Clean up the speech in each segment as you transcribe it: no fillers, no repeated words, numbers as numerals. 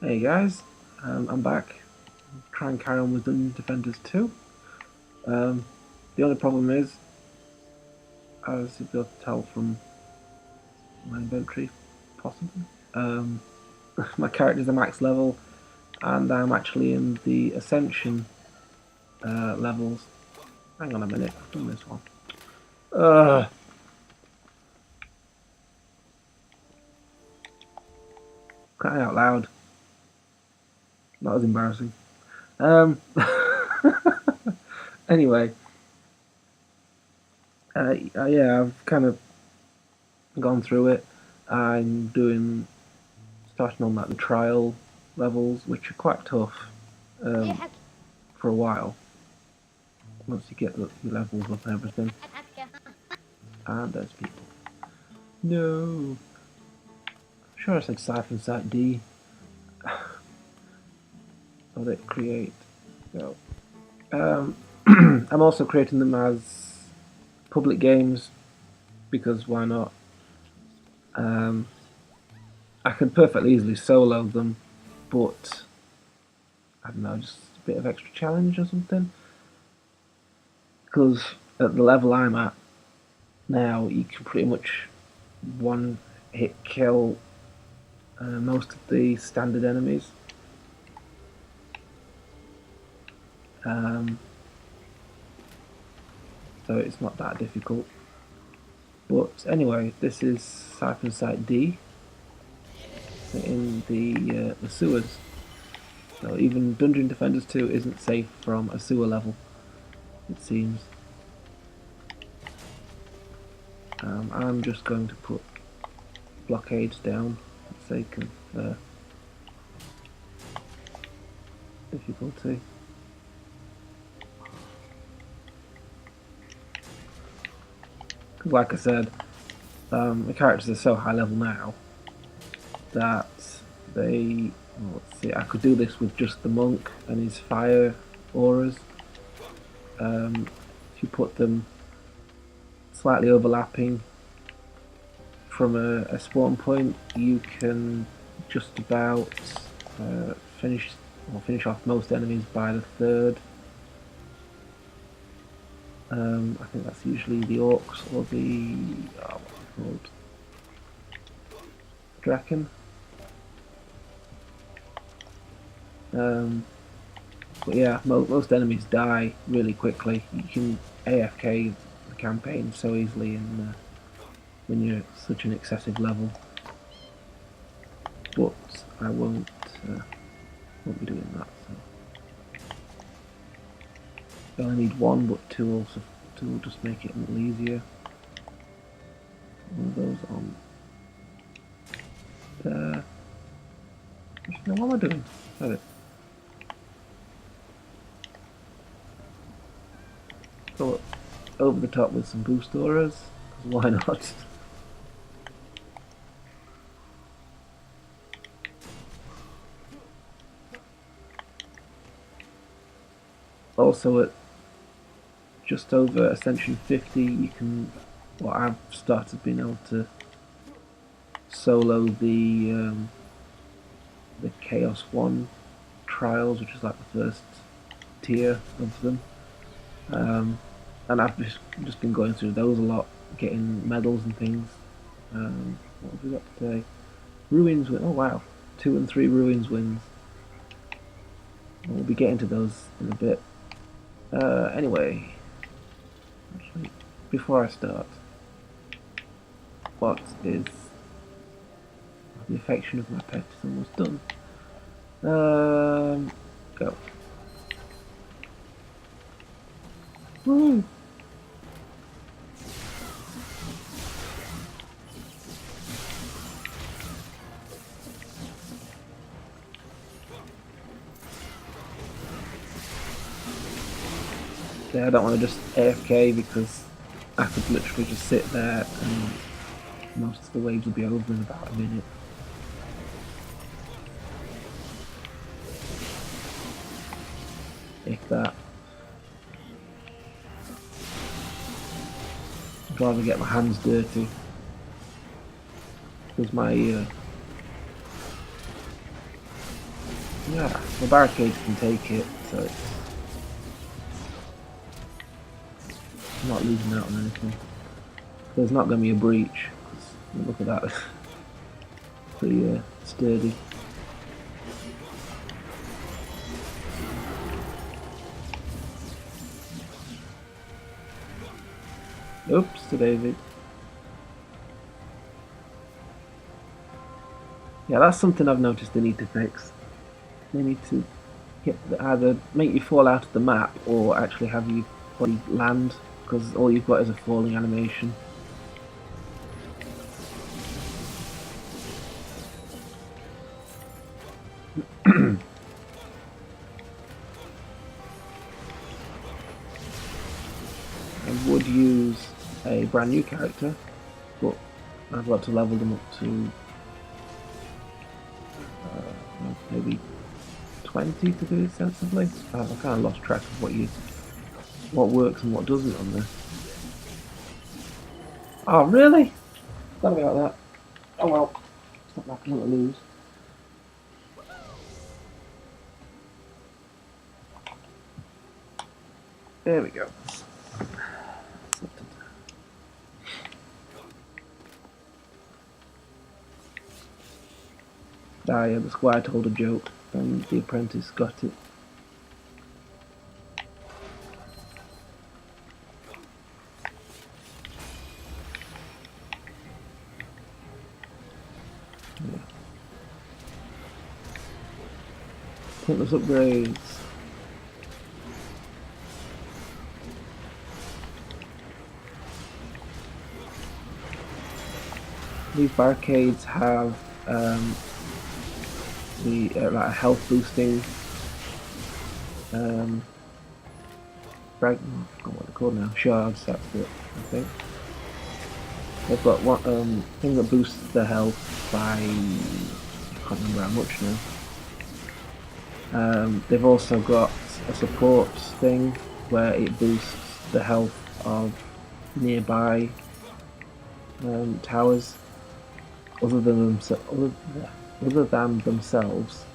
Hey guys, I'm back. Try and carry on with Dungeon Defenders 2. The only problem is, as you'll be able to tell from my inventory, possibly, my character's a max level, and I'm actually in the Ascension levels. Hang on a minute, I've done this one. Crying out loud. Not as embarrassing. Anyway, yeah, I've kind of gone through it. I'm starting on like the trial levels, which are quite tough for a while. Once you get your levels up and everything. And there's people. No. I'm sure I said Siphon Site D. Let it create. Go. I'm also creating them as public games because why not? I could perfectly easily solo them, but I don't know, just a bit of extra challenge or something. Because at the level I'm at now, you can pretty much one hit kill most of the standard enemies. So it's not that difficult. But anyway, this is Siphon Site D in the sewers. So even Dungeon Defenders 2 isn't safe from a sewer level, it seems. I'm just going to put blockades down for the sake of difficulty. Like I said, the characters are so high level now that they. Well, let's see, I could do this with just the monk and his fire auras. If you put them slightly overlapping from a spawn point, you can just about finish off most enemies by the third. I think that's usually the orcs or the what's it called? Draken. But yeah, most enemies die really quickly. You can AFK the campaign so easily when you're at such an excessive level. But I won't be doing that. So. I only need one, but two will just make it a little easier. One of those on there. What am I doing? Got it. Go over the top with some boost auras, because why not? Also at just over Ascension 50 you can, well, I've started being able to solo the Chaos 1 trials, which is like the first tier of them. And I've just been going through those a lot, getting medals and things. What have we got today? Ruins win. Oh wow, 2 and 3 Ruins wins. We'll be getting to those in a bit. Anyway, actually, before I start, what is the affection of my pet is almost done. Go. Woo! I don't want to just AFK because I could literally just sit there and most of the waves will be over in about a minute. If that. I'd rather get my hands dirty because my Yeah, the barricades can take it, so it's not losing out on anything. There's not going to be a breach. Look at that, pretty sturdy. Oops, to David. Yeah, that's something I've noticed they need to fix. They need to either make you fall out of the map or actually have you probably land, because all you've got is a falling animation. I would use a brand new character, but I've got to level them up to maybe 20 to do it sensibly. I've kind of lost track of what works and what doesn't on this. Oh really? Sorry about that. Oh well, it's not like I want to lose. There we go. Ah, yeah, the squire told a joke, and the apprentice got it. Yeah. Pointless upgrades. These barricades have the like health boosting I forgot what they're called now. Shards, that's it, I think. They've got one thing that boosts their health by I can't remember how much now. They've also got a support thing where it boosts the health of nearby towers other than themselves,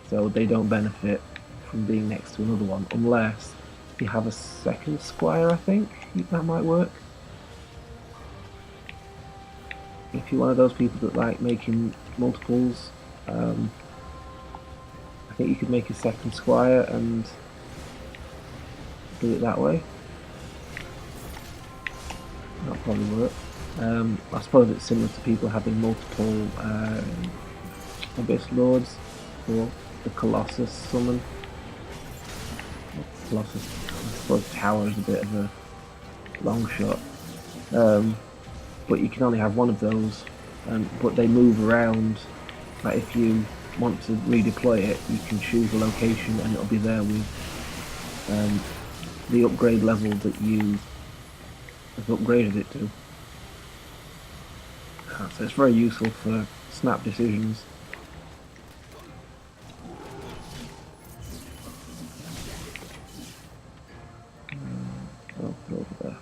so they don't benefit from being next to another one unless you have a second squire. I think that might work. If you're one of those people that like making multiples, I think you could make a second squire and do it that way. That'll probably work. I suppose it's similar to people having multiple Abyss Lords or the Colossus summon. Colossus, I suppose Tower is a bit of a long shot. But you can only have one of those, but they move around. Like if you want to redeploy it, you can choose a location and it'll be there with the upgrade level that you have upgraded it to. So it's very useful for snap decisions. Oh, over there.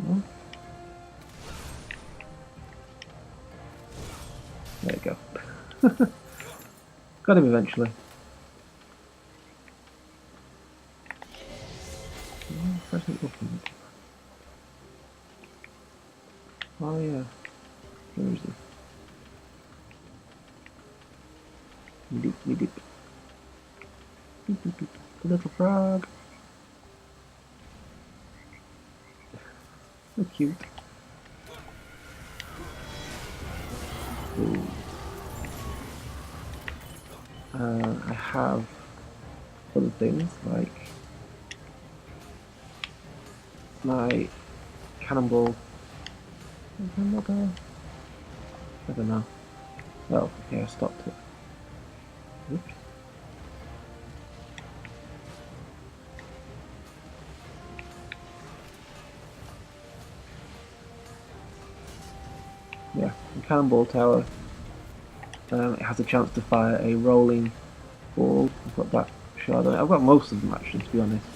No. There you go. Got him eventually. Oh yeah, where is he? Deep, deep, deep. Deep, deep, deep. The little frog. So cute. Ooh. I have other things like my cannonball. I don't know. Well, yeah, I stopped it. Oops. Yeah, the cannonball tower. It has a chance to fire a rolling ball. I've got that shard on it. I've got most of them actually, to be honest.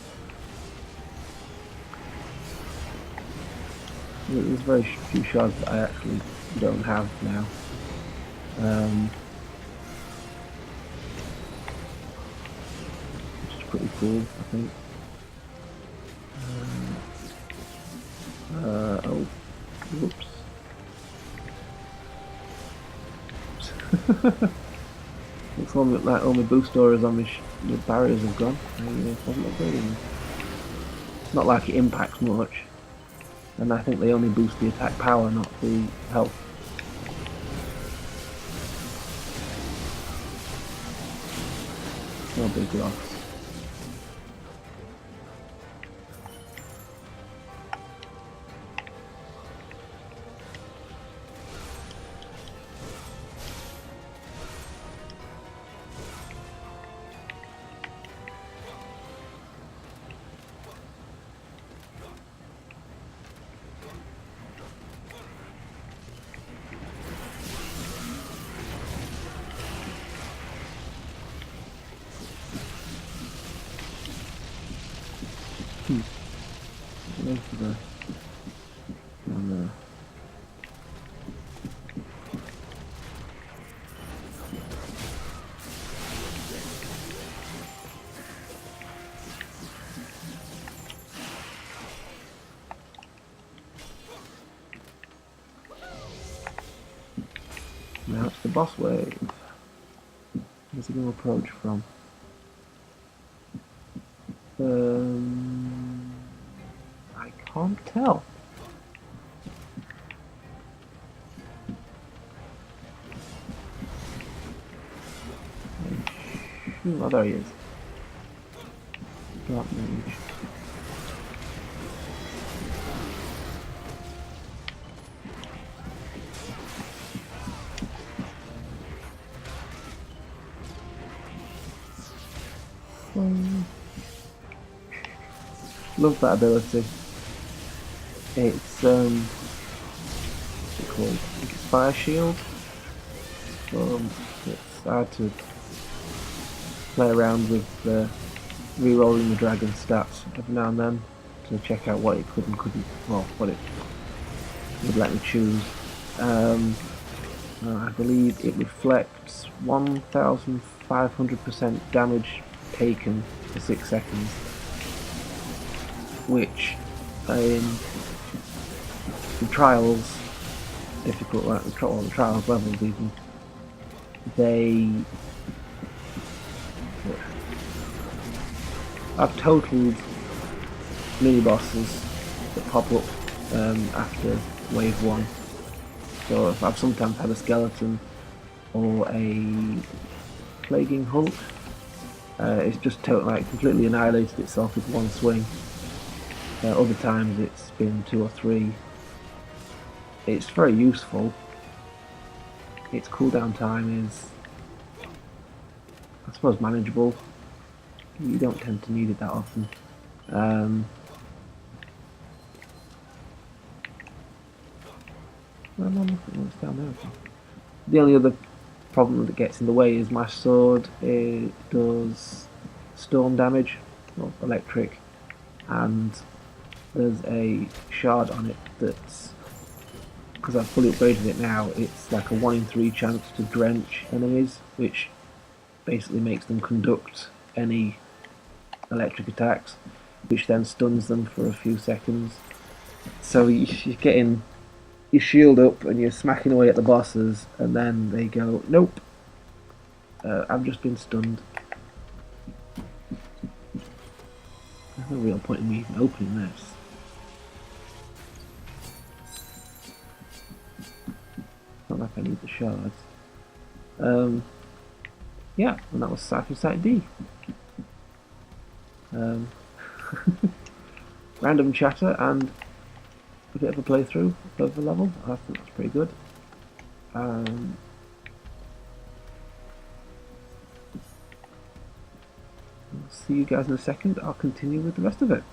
There's very few shards that I actually don't have now. Which is pretty cool, I think. Oh, whoops. Looks like all my boost doors on my barriers have gone. I wasn't upgrading them. It's not like it impacts much, and I think they only boost the attack power, not the health. No big loss. Now it's the boss wave. Where's it going to approach from? I can't tell. Oh, there he is. Dark Mage. Love that ability. It's what's it called? I think it's Fire Shield. It's hard to play around with re-rolling the dragon stats every now and then to check out what it could and couldn't, well, what it would let me choose. I believe it reflects 1,500% damage taken for 6 seconds, which the trials, difficult, like the trials levels even, I've totaled mini bosses that pop up after wave 1. So if I've sometimes had a skeleton or a plaguing Hulk, it's just completely annihilated itself with one swing. Other times it's been 2 or 3. It's very useful. Its cooldown time is, I suppose, manageable. You don't tend to need it that often. Well, I'm looking at what's down there. The only other problem that gets in the way is my sword. It does storm damage, or electric, and there's a shard on it that's, because I've fully upgraded it now, it's like a 1 in 3 chance to drench enemies, which basically makes them conduct any electric attacks, which then stuns them for a few seconds. So you're getting your shield up and you're smacking away at the bosses, and then they go, nope, I've just been stunned. There's no real point in me even opening this. Not like I need the shards. Yeah, and that was Siphon Site D. Random chatter and a bit of a playthrough of the level. I think that's pretty good. I'll see you guys in a second. I'll continue with the rest of it.